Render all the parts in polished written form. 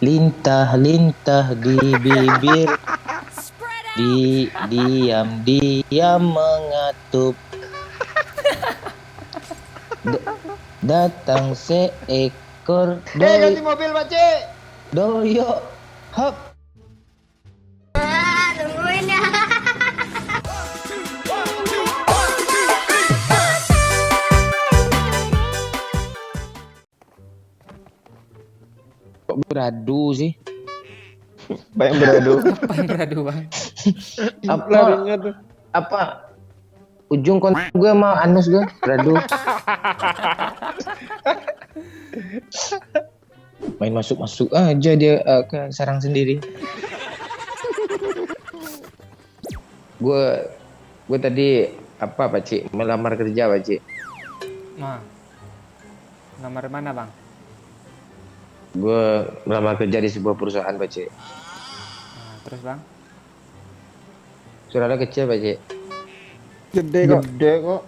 Lintah-lintah di bibir, diam-diam mengatup. Datang seekor ganti mobil Pak Cik. doyok, hop. Nungguin ya. Kok beradu sih? Banyak beradu. Apa yang beradu bang? Larinya tuh. Apa? Ujung kontak gue sama anus gue beradu. Main masuk-masuk aja dia ke sarang sendiri. Gue tadi apa Pak Cik? Melamar kerja Pak Cik. Nah, nomor mana bang? Gue melamar kerja di sebuah perusahaan Pak Cik. Nah, terus bang? Suaranya kecil Pak Cik. Gede kok.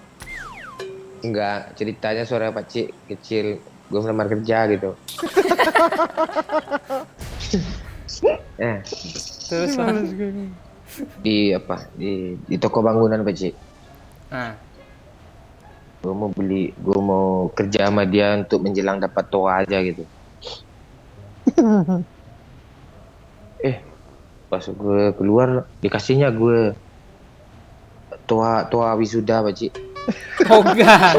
Enggak, ceritanya suara Pak Cik kecil. Gue melamar kerja gitu. Terus bang? Di apa? Di toko bangunan Pak Cik. Nah, Gue mau kerja sama dia untuk menjelang dapat toa aja gitu. Pas gue keluar dikasihnya gue toa wisuda Pak Cik. toga.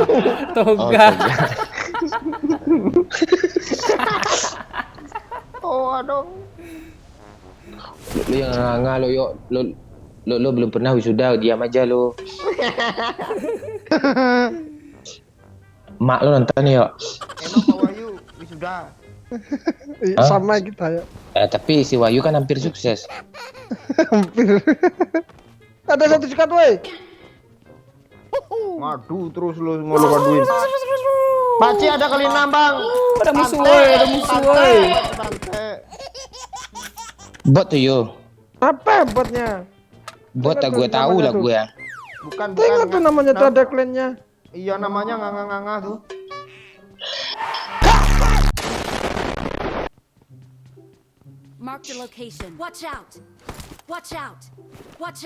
Oh, dong. Lu yang nganga lo yuk, lo belum pernah wisuda, diam aja lo. Mak lo nonton yuk. Emang Pak Wahyu wisuda. Sama kita ya. Tapi si Wahyu kan hampir sukses. Hampir. Ada satu sikat woi. Ngadu terus lu mau lu kaduin. Pak Cik ada kali 6 bang. Ada musuh woi. Bot tuh yo. Apa botnya? Bot tak gue tahu lah gue. Bukan. Tengok tuh namanya tuh ada klannya. Iya namanya nganga tuh. Mark the location. Watch out. Watch out. Watch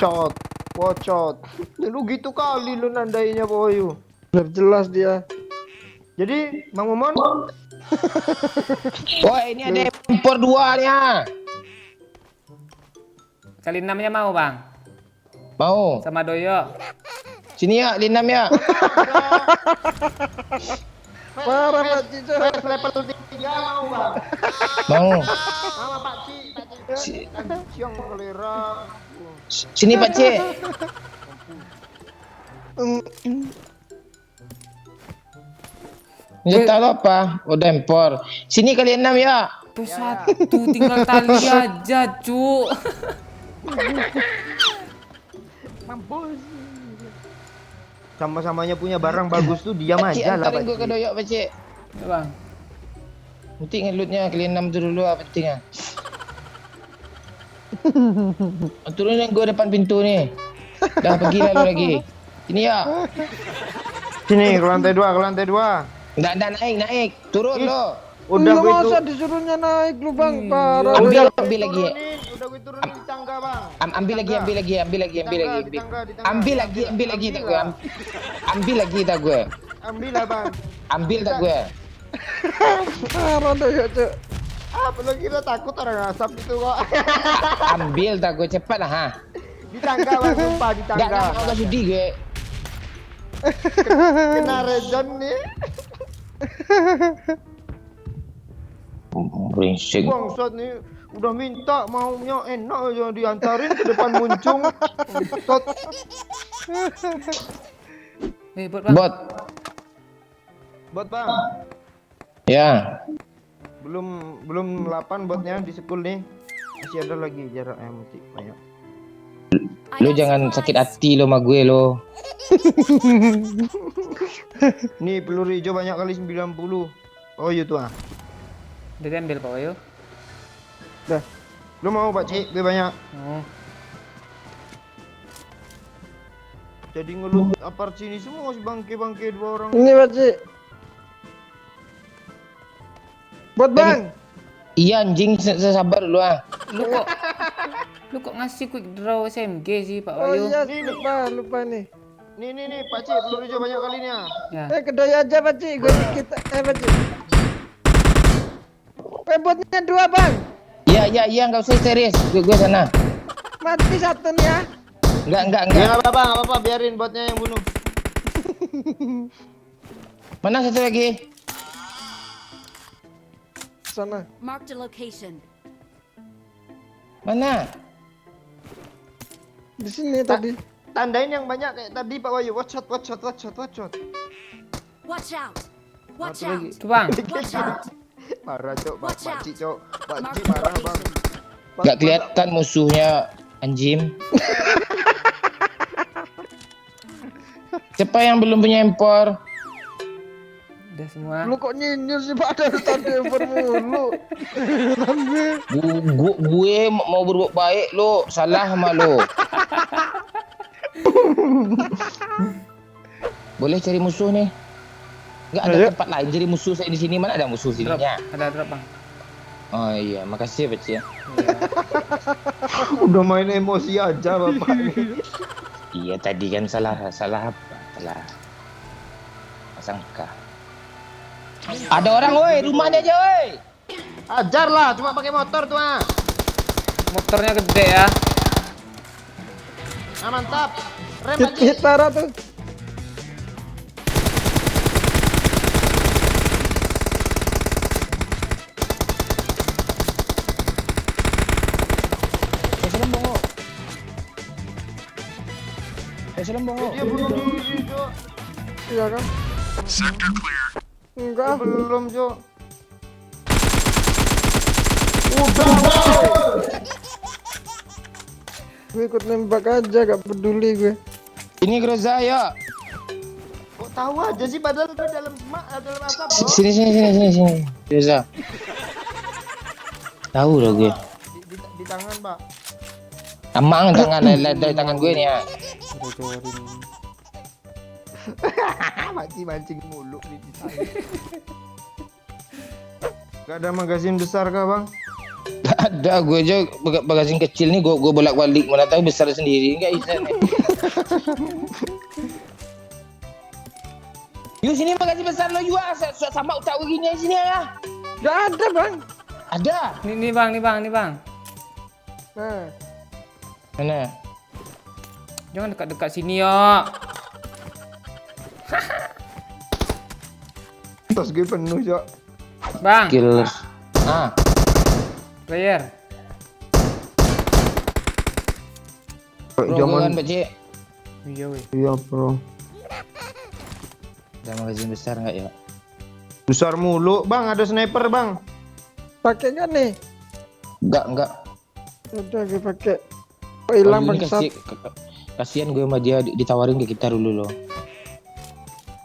out. Wocot. Lu gitu kali lu nandainya Pak Wahyu. Biar jelas dia. Jadi Bang Momon. Wah ini ada impor 2-nya. Kali 6-nya mau bang? Mau? Sama Doyo. Sini ya, Linam ya. Parah Pak Cico. Level 3 mau bang. Mau. Sama Pak Cik. Siang kelera. Sini Pak Cik. Ini tahu apa? Udah impor. Sini kali 6 ya. Tuh satu tinggal tali aja cu. Mampus. Sama-samanya punya barang bagus tuh diam Pak Cik, aja lah antarin Pak gue ke Cik. doyok Pak Cik. Ya, bang. Nanti ngelutnya kali 6 tu dulu apa penting ah. Turunin gue depan pintu nih. Dah pergi lah lu lagi. Sini ya. Sini ke lantai 2. Nggak naik. Turun lo. Udah Nggak gue masa itu. disuruhnya naik lu bang. Parah. Ambil lagi. Udah gue turunin di tangga bang. Ambil lagi. Di tangga. Ambil lagi tak gue. Ambil lagi tak gue. Ambil lah bang. Ambil tak gue. Parah tuh ya cek. Apa lo kira takut orang asap itu kok. Ambil tak gue cepat lah ha. Di tangga bang, sumpah di Nggak tangga. mau sudi gue. Kena rejon nih. Brengsek. Bangsat nih. Udah minta maunya enak aja diantarin ke depan muncung. Bangsat. Bot bang. Bot. Bot bang. Ya. Belum 8 botnya di sekul nih. Masih ada lagi jaraknya masih banyak. Lo jangan sakit hati lo sama gue lo. Nih peluru hijau banyak kali 90. Oh iya tuh ah. Udah diambil Pak Wahyu. Dah. Lu mau Pak Cik? Gue banyak. Oh. Jadi ngelut apart sini semua si bangke-bangke 2 orang. Ini Pak Cik. Bot bang. Iya anjing, sabar dulu ah. Lu kok ngasih quick draw SMG sih Pak Oh Wayu? iya, lupa nih. Nih, Pak Cik, peluru hijau banyak kali nih ya. Ya. Kedai aja Pak Cik, gue kita Pak Cik. Botnya 2 bang. Iya, enggak usah histeris. Gue sana. Mati satu nih ya. Enggak. Ya nggak apa-apa, biarin botnya yang bunuh. Mana satu lagi? Sana. Marked a location. Mana? Di sini tadi. Tandain yang banyak kayak tadi Pak Wayu. Watch out. Watch out. Watch Satu lagi. out. Tuh Bang. Watch out. Parah cok, Watch Pak out. Cik cok. Pak Marked Cik a parah bang. location. Enggak kelihatan musuhnya anjing. Siapa yang belum punya empor? Udah semua. Lu kok nyinyir sih Pak dari tadi mulu. Gue mau berbuat baik lo, salah sama lo. Boleh cari musuh nih. Enggak ada Ayo. tempat lain cari musuh saya di sini. Mana ada musuh Drop. sininya? Ada drop Bang. Oh iya, makasih Pak Cik. Udah main emosi aja bapak nih. Iya tadi kan salah apa? Salah sangka. Ada orang woi, rumahnya aja woi. Ajar lah, cuma pakai motor tuh ah. Motornya gede ya. Ah mantap. Rem Pak Cik. Hit parah tuh. Selembongo. Dia bunuh diri cok. Iya kan? Enggak. Belum cok. Gue ikut nembak aja, gak peduli gue. Ini Groza ya. Kok tahu aja sih padahal itu dalam semak, dalam asap bro. Sini. Groza. Tahu loh gue. Di tangan pak. Amang tangan dari tangan gue nih ya. Mancing mulu di sana. Gak ada magazin besar kah bang? Gak ada, gue aja bagasi kecil nih gue bolak-balik, mana tahu besar sendiri enggak bisa nih. Yuk sini bagasi besar lo juga, sama utak begini sini ya. Gak ada bang. Ada. Nih Bang. Nah, Mana? Jangan dekat-dekat sini ya. Tas gue penuh cok. Bang, Kill. player. Bro, kan Pak Cik. Iya weh. Iya bro. Ada magazin besar enggak ya? Besar mulu bang, ada sniper bang. pakai nggak nih? Enggak. Udah gue pakai. Oh hilang Ini bangsat. kasihan gue sama dia ditawarin ke kita dulu loh.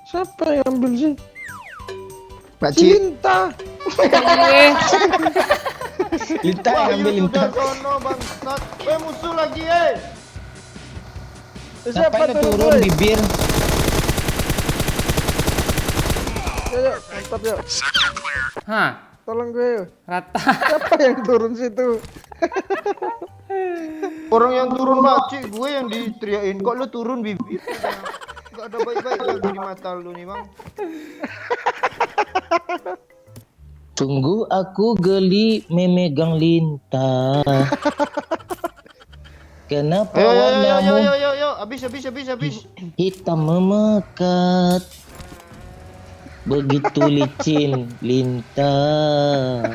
Siapa yang ambil sih? Pak Cik. Cinta. Eh, Lita Wah, yang ambil iya, Lita. udah sono bangsat. Musuh lagi Siapa Ngapain lo tuh? turun bibir? Yuk, mantap yuk. hah, Tolong gue yuk. rata. Siapa yang turun situ? Orang yang turun Pak Cik, gue yang diteriakin. Kok lu turun bibir? Gak ada baik-baik lagi di mata lu nih bang. Sungguh aku geli memegang Lintah. Kenapa warnamu Yo, habis. hitam memekat, begitu licin Lintah.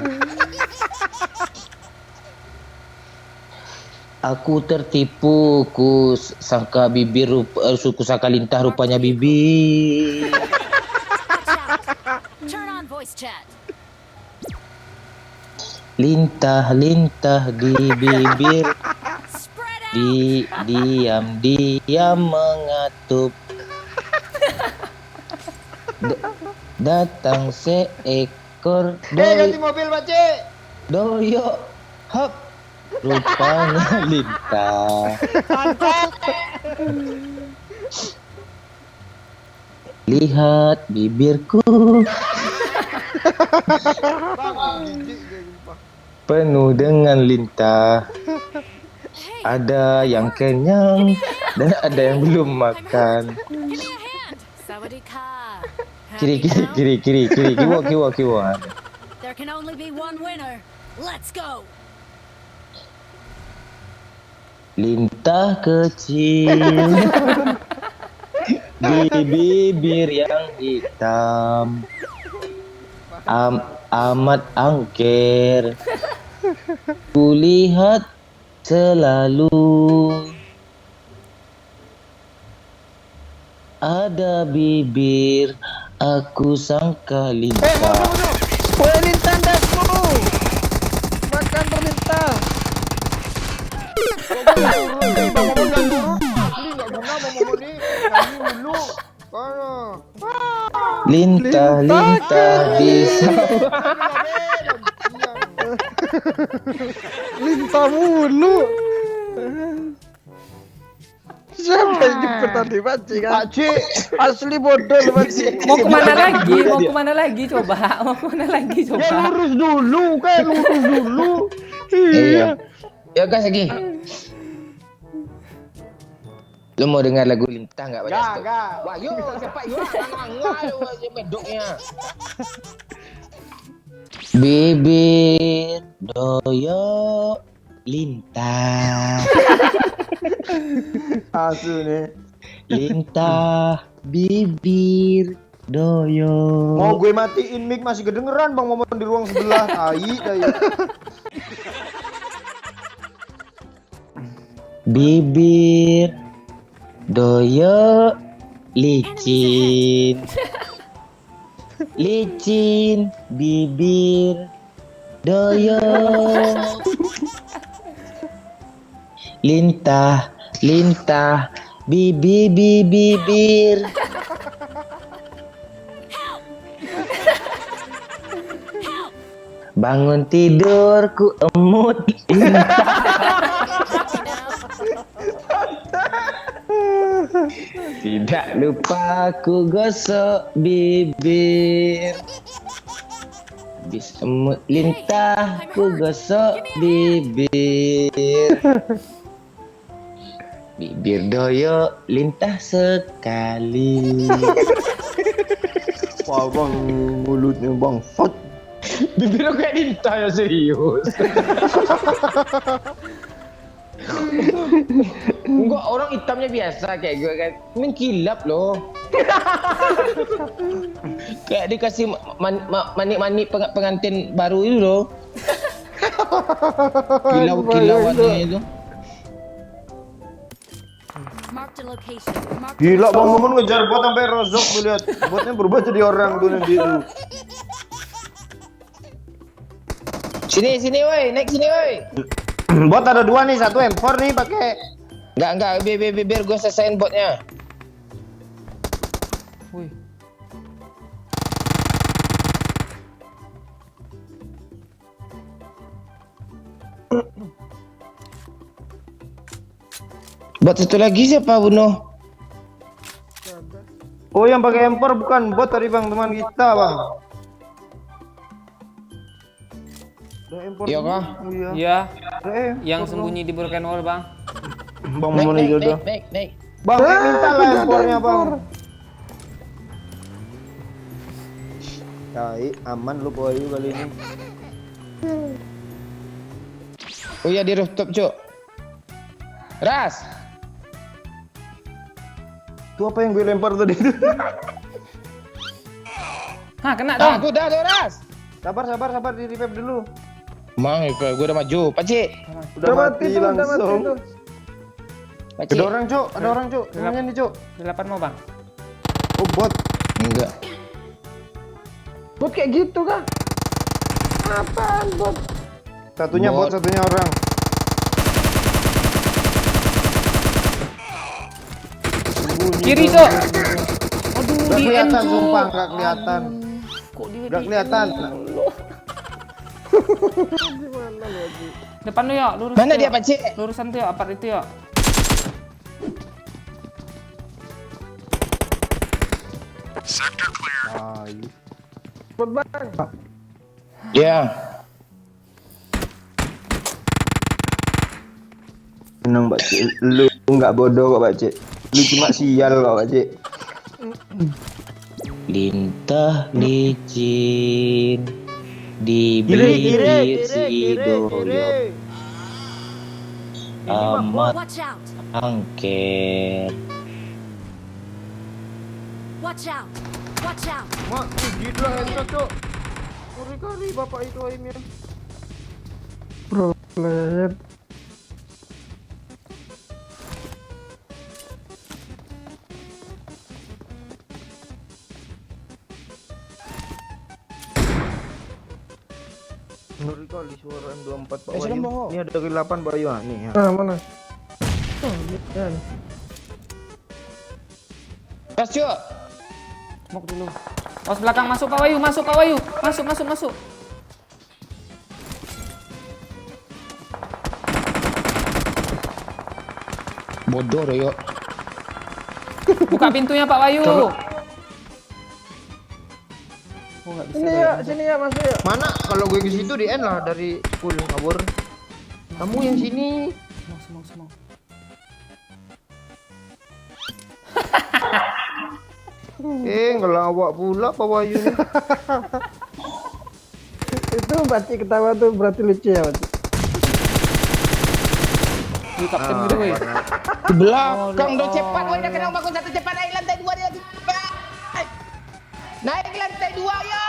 Aku tertipu, ku sangka bibir suku sangka Lintah rupanya bibir. Watch out. Turn on voice chat. Lintah di bibir, Spread out. diam mengatup. Datang seekor Ganti mobil Pak Cik. doyok, hap, rupanya Lintah. Lihat bibirku, Bang, jijik gue sumpah. Penuh dengan lintah. Ada yang kenyang dan ada yang belum makan. Give me a hand. Sawadika. Kiri kiri kiri kiri kiri kiwa. There can only be one winner. Let's go. Lintah kecil di bibir yang hitam, amat angker, kulihat selalu ada bibir, aku sangka lintah. Woi lintah dasmu. Makan tuh lintah. Bang Momon jangan turun. Asli nggak guna Bang Momon nih. Nyanyi dulu. Kono. Lintah di sawah. Lintah mulu. Siapa yang jemput tadi Paci kan? Pakcik. Asli bodoh lu Paci. Mau kemana lagi? Mau kemana lagi coba? Mau kemana lagi Ya coba? lurus dulu kan, lurus dulu. Iya. Ya gas lagi. Lu mau dengar lagu Lintah enggak Pak Jasto? Gak. Wah, yuk cepat yuk. Tangan aja medoknya. Bibir doyo lintah. Asu nih. Lintah bibir doyo. Mau gue matiin mic masih kedengeran Bang Momon di ruang sebelah. Tai. Bibir doyo licin. Licin bibir doyo. Lintah bibir. Bangun tidurku emut tidak lupa ku gosok bibir. Habis emut lintah ku gosok bibir. Bibir doyo lintah sekali. Wah Bang, mulutnya Bang fat. Bibir lu kayak lintah ya serius. Enggak, orang hitamnya biasa kayak gue kan. Mengkilap loh. Kayak dikasih manik-manik pengantin baru itu loh. Kilau-kilauannya itu. Mark the location. Mark the Gila Bang Momon ngejar bot sampai rozok tuh lihat. Botnya berubah jadi orang tuh nanti tuh. Sini woi, naik sini woi. Bot ada dua nih, satu M4 nih pakai. Enggak, biar gue selesain botnya. Wih. Bot satu lagi siapa bunuh? Oh yang pakai M4 bukan bot tadi Bang, teman kita Bang. Ada M4. Iya kah? Oh, iya. Iya, Ada M4 yang dong. sembunyi di broken wall, Bang. Bang Momon itu udah. Naik. Bang, minta lah M4-nya Bang. Kai, aman lu boy kali ini. Oh iya di rooftop, Cuk. Ras. Itu apa yang gue lempar tadi itu? Hah, kena Ah, dong. udah, Ras. Sabar, di revive dulu. Mang, gue udah maju. Pakcik. Udah mati langsung. Pakcik. Ada orang, Cuk. Ada orang, Cuk. Temennya nih, Cuk. 8 mau, Bang. Oh, bot. Enggak. Bot kayak gitu kah? Apaan bot? Satunya bot, Bot. satunya orang. Kiri, Cok. Aduh, Gak di kelihatan, end, Cok. sumpah, gak kelihatan. Kok dia Gak di kelihatan. depan lu, yuk. Lurus. Mana Cok. dia, Pakcik? Lurusan tuh, yuk. Apart itu, yuk. Bot bang. Ya. Senang Pak Cik. Lu nggak bodoh kok Pak Cik. Lu cuma sial kok Pak Cik. Lintah licin di bibir Sidoyo amat Watch out! angker. Watch out! Watch out! Mak, gigit lah headshot cok. Kali bapak itu aimnya. Pro player. Ngeri kali suara M24 Pak serem Bayu. bohong. Ini ada dari 8 Pak Bayu. Ah, nih ya. Mana? Oh, lihat. Pas cok. Smoke dulu. Pos belakang masuk Pak Wayu, masuk Pak Wayu. Masuk. Bodoh deh yuk. Buka pintunya Pak Wayu. Oh, nggak bisa. Sini ya, masuk ya. Mana kalau gue ke situ di end lah dari full kabur. Kamu yang sini. Semang. Ngelawak pula Pak Bayu nih. Itu Baci ketawa tuh berarti lucu ya, Baci. Di kapten gitu, weh. Di belakang dong cepat. Woi, dah kena bangun satu cepat naik lantai 2 dia. Cepat. Naik lantai 2 ya.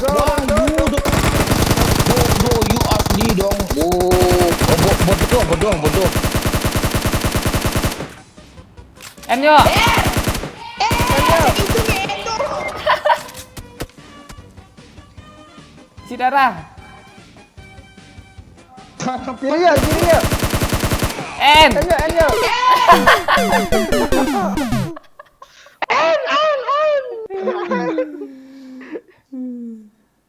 Bodoh you asli dong. Bodoh. M yo. Itu gitu. Si darah. Kiri ya. N. Enyo.